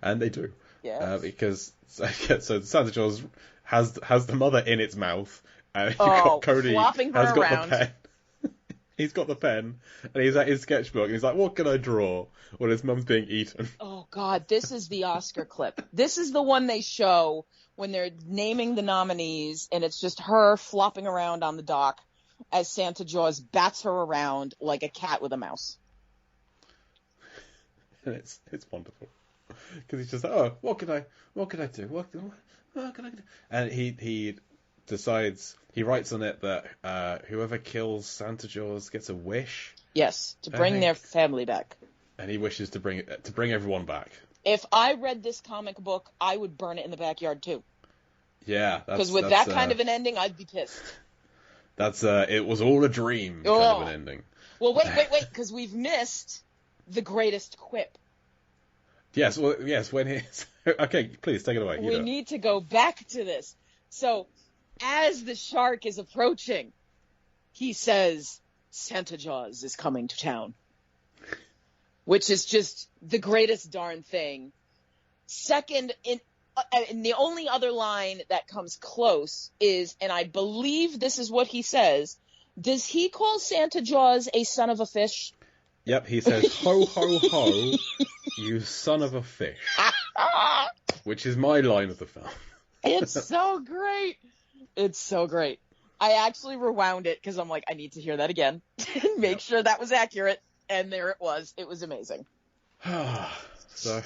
And they do. Yes. Because so Santa Claus has the mother in its mouth, and Cody flopping her has got around. the pen. He's got the pen, and he's at his sketchbook, and he's like, "What can I draw?" When his mum's being eaten. Oh God, this is the Oscar clip. This is the one they show when they're naming the nominees, and it's just her flopping around on the dock as Santa Jaws bats her around like a cat with a mouse. And it's wonderful because he's just like, "Oh, what can I do? What can I do?" And he decides, he writes on it that whoever kills Santa Jaws gets a wish. Yes, to bring their family back. And he wishes to bring everyone back. If I read this comic book, I would burn it in the backyard too. Yeah, because with that kind of an ending, I'd be pissed. That's it was all a dream kind of an ending. Well, wait, because we've missed the greatest quip. Yes, when he's... Okay, please, take it away. We need to go back to this. So, as the shark is approaching, he says, Santa Jaws is coming to town. Which is just the greatest darn thing. Second, in the only other line that comes close is, and I believe this is what he says, does he call Santa Jaws a son of a fish? Yep, he says, ho, ho, ho, you son of a fish. Which is my line of the film. It's so great. It's so great. I actually rewound it because I'm like, I need to hear that again. Make sure that was accurate. And there it was. It was amazing. So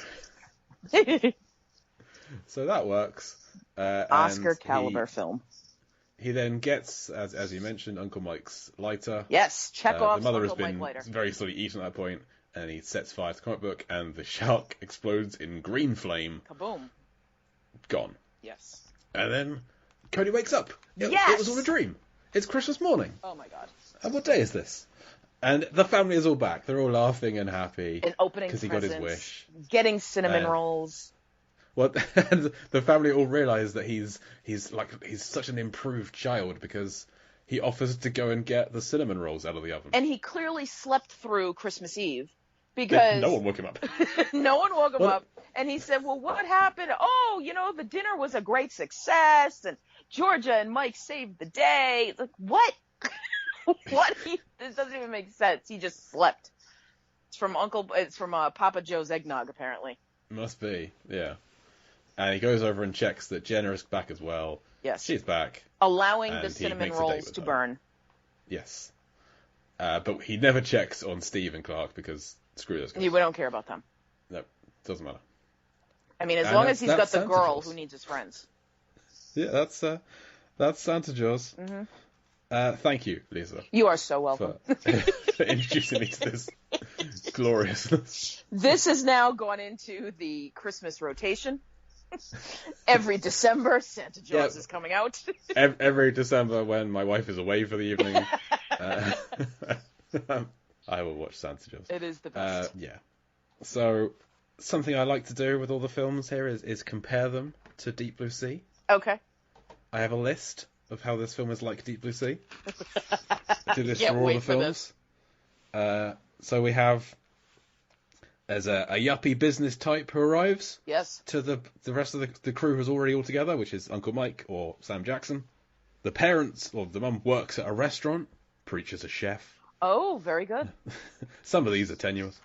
that works. Oscar caliber film. He then gets, as you mentioned, Uncle Mike's lighter. Yes, Chekhov's the mother Uncle has been Mike lighter. very slowly eaten at that point, and he sets fire to the comic book, and the shark explodes in green flame. Kaboom. Gone. Yes. And then Cody wakes up. It was all a dream. It's Christmas morning. Oh my God. And what day is this? And the family is all back. They're all laughing and happy. And opening because he got his wish. Getting cinnamon rolls. Well, and the family all realise that he's such an improved child because he offers to go and get the cinnamon rolls out of the oven. And he clearly slept through Christmas Eve because no one woke him up. No one woke him up. And he said, "Well, what happened? Oh, the dinner was a great success, and Georgia and Mike saved the day." Like, what? What? This doesn't even make sense. He just slept. It's from Papa Joe's eggnog, apparently. Must be, yeah. And he goes over and checks that Jenna is back as well. Yes. She's back. Allowing the cinnamon rolls to burn. Yes. But he never checks on Steve and Clark because screw those guys. We don't care about them. No, doesn't matter. I mean, as long as he's got the girl who needs his friends. Yeah, that's Santa Jaws. Mm-hmm. Thank you, Lisa. You are so welcome. For introducing me to this gloriousness. This has now gone into the Christmas rotation. Every December, Santa Jaws is coming out. Every December when my wife is away for the evening, I will watch Santa Jaws. It is the best. Yeah. So, something I like to do with all the films here is compare them to Deep Blue Sea. Okay. I have a list of how this film is like Deep Blue Sea. I do this Can't for all wait the for films. So we have... There's a yuppie business type who arrives. Yes. To the rest of the crew who's already all together, which is Uncle Mike or Sam Jackson. The parents, or the mum, works at a restaurant. Preacher's a chef. Oh, very good. Some of these are tenuous.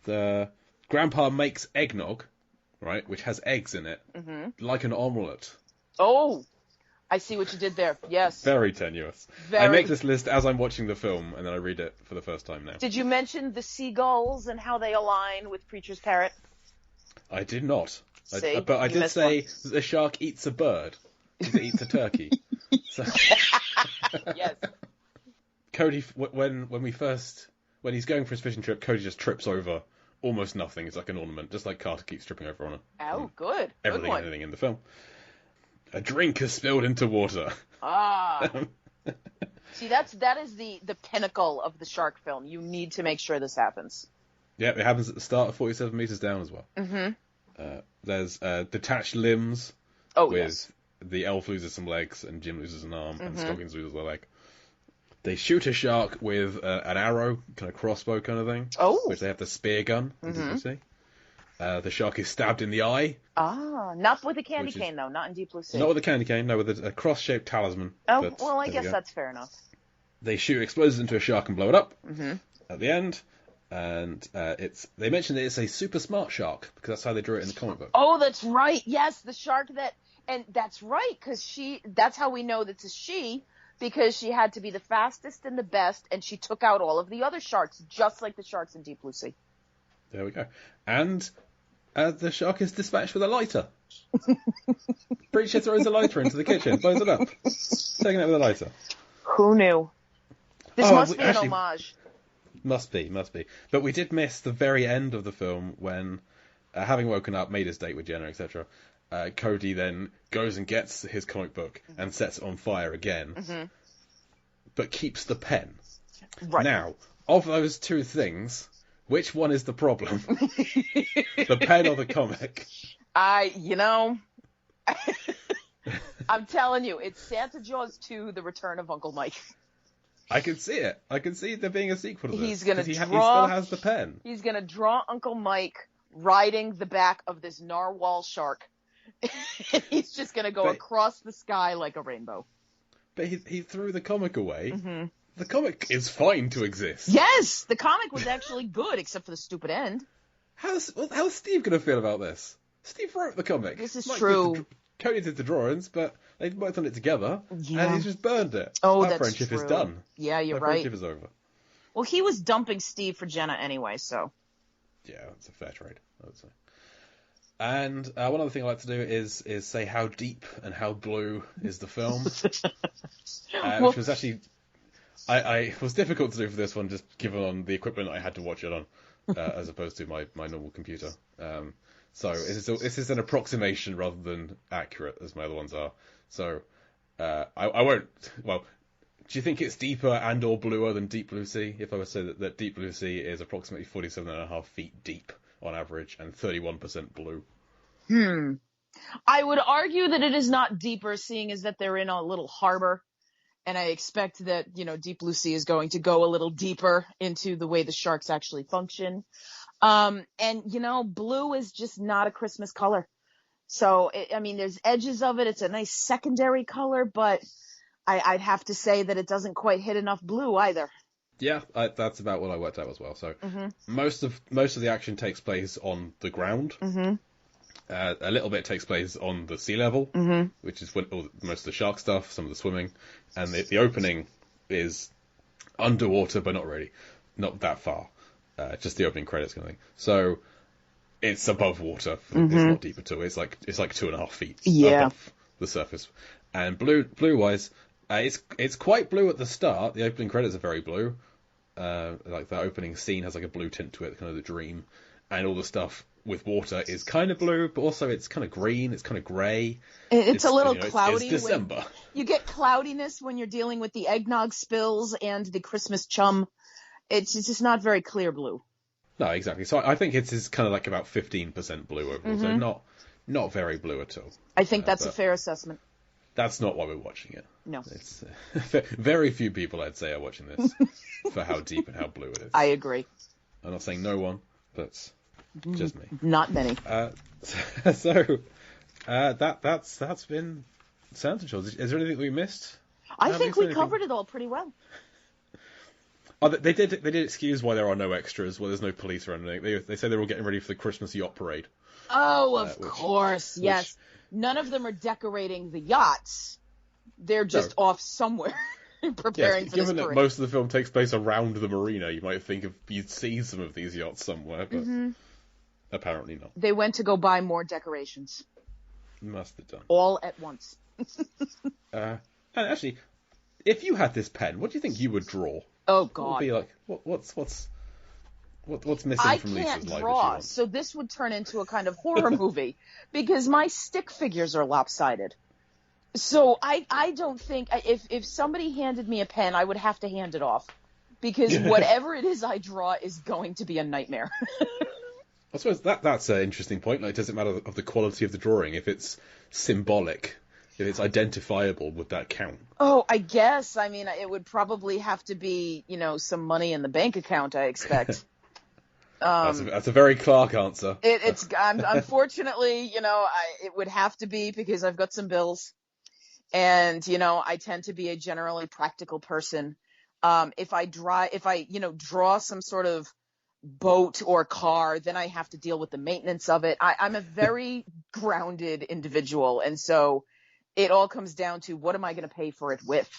The grandpa makes eggnog, right, which has eggs in it, like an omelette. Oh, I see what you did there. Yes. Very tenuous. I make this list as I'm watching the film, and then I read it for the first time now. Did you mention the seagulls and how they align with Preacher's parrot? I did not. See? But I did say that the shark eats a bird. It eats a turkey. So... Yes. Cody, when he's going for his fishing trip, Cody just trips over almost nothing. It's like an ornament, just like Carter keeps tripping over on it. Oh, good. Everything and anything in the film. A drink is spilled into water. Ah. See, that is the pinnacle of the shark film. You need to make sure this happens. Yeah, it happens at the start of 47 Meters Down as well. Mm-hmm. There's detached limbs. With the elf loses some legs and Jim loses an arm and Scoggins loses a leg. They shoot a shark with an arrow, kind of crossbow kind of thing. Oh. Which they have the spear gun. Did you see? The shark is stabbed in the eye. Ah, not with a candy cane, though. Not in Deep Blue Sea. Not with a candy cane, no, with a cross-shaped talisman. Oh, well, I guess that's fair enough. They shoot explosives into a shark and blow it up at the end. And they mentioned that it's a super smart shark, because that's how they drew it in the comic book. Oh, that's right. Yes, the shark and that's right, because that's how we know that it's a she, because she had to be the fastest and the best, and she took out all of the other sharks, just like the sharks in Deep Blue Sea. There we go. And the shark is dispatched with a lighter. Preacher throws a lighter into the kitchen, blows it up, taking it with a lighter. Who knew? This must be an homage. Must be. But we did miss the very end of the film when, having woken up, made his date with Jenna, etc., Cody then goes and gets his comic book and sets it on fire again, but keeps the pen. Right. Now, of those two things, which one is the problem? The pen or the comic? I'm telling you, it's Santa Jaws 2, The Return of Uncle Mike. I can see it. I can see there being a sequel to this. He still has the pen. He's going to draw Uncle Mike riding the back of this narwhal shark. He's just going to go across the sky like a rainbow. But he threw the comic away. The comic is fine to exist. Yes! The comic was actually good, except for the stupid end. How's Steve going to feel about this? Steve wrote the comic. This is true. Cody did the drawings, but they worked on it together, and he's just burned it. Oh, that friendship is done. Yeah, you're that right. Friendship is over. Well, he was dumping Steve for Jenna anyway, so. Yeah, it's a fair trade, I would say. And one other thing I like to do is say how deep and how blue is the film, which was actually I was difficult to do for this one, just given on the equipment I had to watch it on, as opposed to my normal computer. So this is an approximation rather than accurate, as my other ones are. So I won't. Well, do you think it's deeper and or bluer than Deep Blue Sea? If I were to say that Deep Blue Sea is approximately 47.5 feet deep on average and 31% blue. I would argue that it is not deeper, seeing as that they're in a little harbor. And I expect that, Deep Blue Sea is going to go a little deeper into the way the sharks actually function. And, blue is just not a Christmas color. So, there's edges of it. It's a nice secondary color, but I'd have to say that it doesn't quite hit enough blue either. Yeah, that's about what I worked out as well. So most of the action takes place on the ground. A little bit takes place on the sea level, which is most of the shark stuff, some of the swimming, and the opening is underwater, but not really, not that far. Just the opening credits kind of thing. So it's above water. It's not deep at all. It's like 2.5 feet above the surface. And blue wise, it's quite blue at the start. The opening credits are very blue. Like the opening scene has like a blue tint to it, kind of the dream, and all the stuff with water is kind of blue, but also it's kind of green, it's kind of grey. It's a little cloudy. It's December. You get cloudiness when you're dealing with the eggnog spills and the Christmas chum. It's just not very clear blue. No, exactly. So I think it's kind of like about 15% blue overall, so not very blue at all. I think that's a fair assessment. That's not why we're watching it. No. It's very few people, I'd say, are watching this for how deep and how blue it is. I agree. I'm not saying no one, but just me. Not many. That's been Santa Jaws. Is there anything we missed? I think we covered it all pretty well. Oh, they did excuse why there are no extras, why there's no police or anything. They say they're all getting ready for the Christmas yacht parade. Oh, of course, yes. None of them are decorating the yachts. They're just off somewhere preparing for this parade. Given that most of the film takes place around the marina, you might think you'd see some of these yachts somewhere, but apparently not. They went to go buy more decorations. Must have done. All at once. And actually, if you had this pen, what do you think you would draw? Oh, God. What would be like, what's missing from Lisa's life? I can't draw, so this would turn into a kind of horror movie, because my stick figures are lopsided. So I don't think, if somebody handed me a pen, I would have to hand it off, because whatever it is I draw is going to be a nightmare. I suppose that's an interesting point. Like, does it matter of the quality of the drawing? If it's symbolic, if it's identifiable, would that count? Oh, I guess. It would probably have to be, some money in the bank account, I expect. That's a very Clark answer. Unfortunately, it would have to be because I've got some bills, and I tend to be a generally practical person. If I draw some sort of boat or car, then I have to deal with the maintenance of it. I'm a very grounded individual, and so it all comes down to what am I going to pay for it with?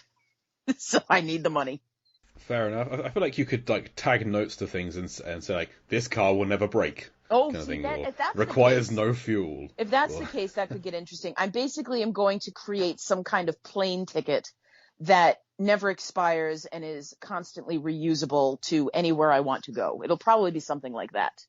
So I need the money. Fair enough. I feel like you could tag notes to things and say this car will never break. Oh, see, if that's requires no fuel. If that's the case, that could get interesting. I basically am going to create some kind of plane ticket that never expires and is constantly reusable to anywhere I want to go. It'll probably be something like that.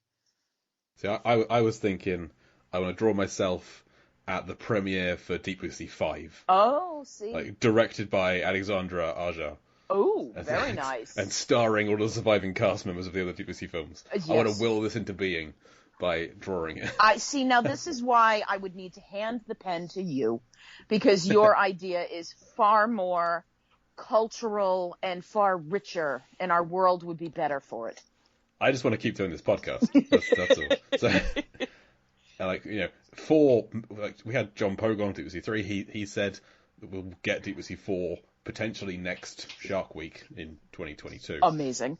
See, I was thinking I want to draw myself at the premiere for Deep Blue Sea 5. Oh, see. Directed by Alexandra Aja. Oh, very nice. And starring all the surviving cast members of the other Deep Blue Sea films. Yes. I want to will this into being by drawing it. I see. Now, this is why I would need to hand the pen to you, because your idea is far more cultural and far richer, and our world would be better for it. I just want to keep doing this podcast. That's all. So, we had John Pogue on Deep Blue Sea 3. He said that we'll get Deep Blue Sea 4 potentially next Shark Week in 2022. Amazing.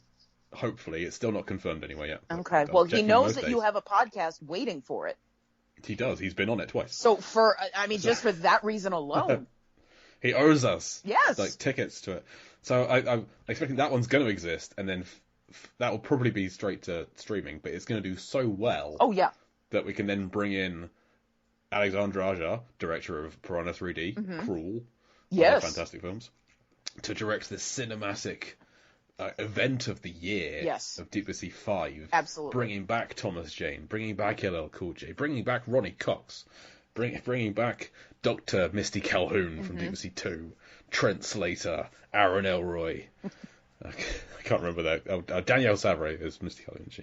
Hopefully. It's still not confirmed anyway yet. Okay. Well, he knows that you have a podcast waiting for it. He does. He's been on it twice. So just for that reason alone. He owes us. Yes. Tickets to it. So I'm expecting that one's going to exist, and then that will probably be straight to streaming, but it's going to do so well. Oh, yeah. That we can then bring in Alexandra Aja, director of Piranha 3D, Cruel, yes, fantastic films, to direct the cinematic event of the year, yes, of Deep Blue Sea 5. Absolutely. Bringing back Thomas Jane, bringing back LL Cool J, bringing back Ronnie Cox, bringing back Dr. Misty Calhoun from Deep Blue Sea 2, Trent Slater, Aaron Elroy. I can't remember that. Danielle Savre is Misty Calhoun, she.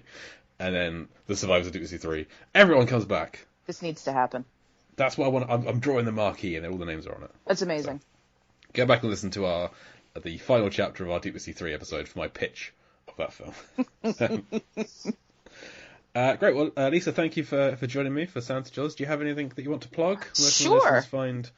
And then the survivors of Deep Blue Sea 3. Everyone comes back. This needs to happen. That's what I want. I'm drawing the marquee, and all the names are on it. That's amazing. So, go back and listen to the final chapter of our Deep Blue Sea 3 episode for my pitch of that film. Great. Well, Lisa, thank you for joining me for Santa Jaws. Do you have anything that you want to plug? Sure. Find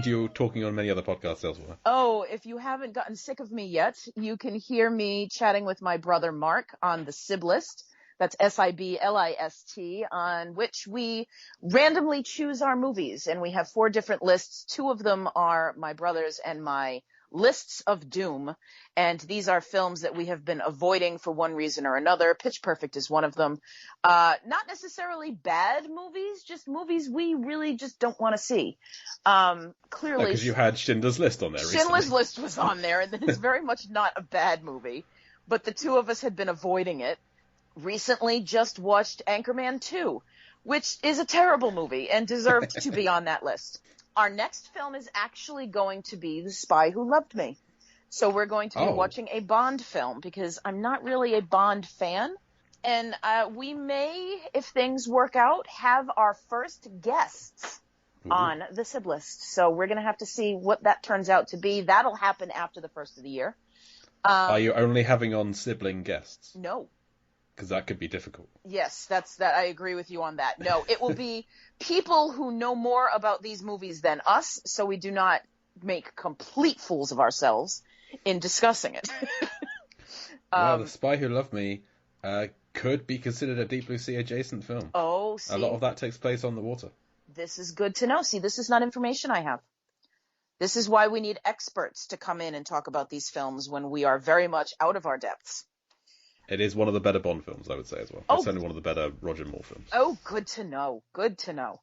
you talking on many other podcasts elsewhere. Oh, if you haven't gotten sick of me yet, you can hear me chatting with my brother Mark on the Siblist. That's SIBLIST, on which we randomly choose our movies. And we have 4 different lists. 2 of them are my brother's and my lists of doom. And these are films that we have been avoiding for one reason or another. Pitch Perfect is one of them. Not necessarily bad movies, just movies we really just don't want to see. Clearly. Because you had Schindler's List on there recently. Schindler's List was on there, and it's very much not a bad movie. But the 2 of us had been avoiding it. Recently just watched Anchorman 2, which is a terrible movie and deserved to be on that list. Our next film is actually going to be The Spy Who Loved Me. So we're going to be watching a Bond film, because I'm not really a Bond fan. And we may, if things work out, have our first guests on the Siblist. So we're going to have to see what that turns out to be. That'll happen after the first of the year. Are you only having on sibling guests? No. Because that could be difficult. Yes, that. I agree with you on that. No, it will be people who know more about these movies than us, so we do not make complete fools of ourselves in discussing it. The Spy Who Loved Me could be considered a Deep Blue Sea adjacent film. Oh, see. A lot of that takes place on the water. This is good to know. See, this is not information I have. This is why we need experts to come in and talk about these films when we are very much out of our depths. It is one of the better Bond films, I would say, as well. It's certainly one of the better Roger Moore films. Oh, good to know. Good to know.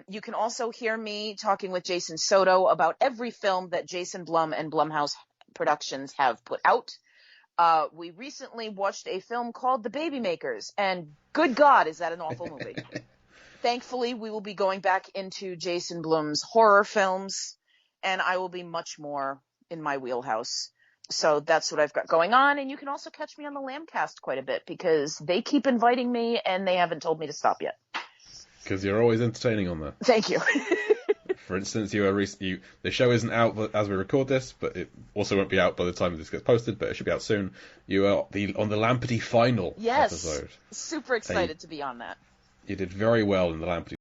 You can also hear me talking with Jason Soto about every film that Jason Blum and Blumhouse Productions have put out. We recently watched a film called The Babymakers, and good God, is that an awful movie. Thankfully, we will be going back into Jason Blum's horror films, and I will be much more in my wheelhouse. So that's what I've got going on. And you can also catch me on the Lambcast quite a bit, because they keep inviting me and they haven't told me to stop yet. Because you're always entertaining on there. Thank you. For instance, the show isn't out as we record this, but it also won't be out by the time this gets posted, but it should be out soon. You are on the Lamperty final episode. Super excited to be on that. You did very well in the Lamperty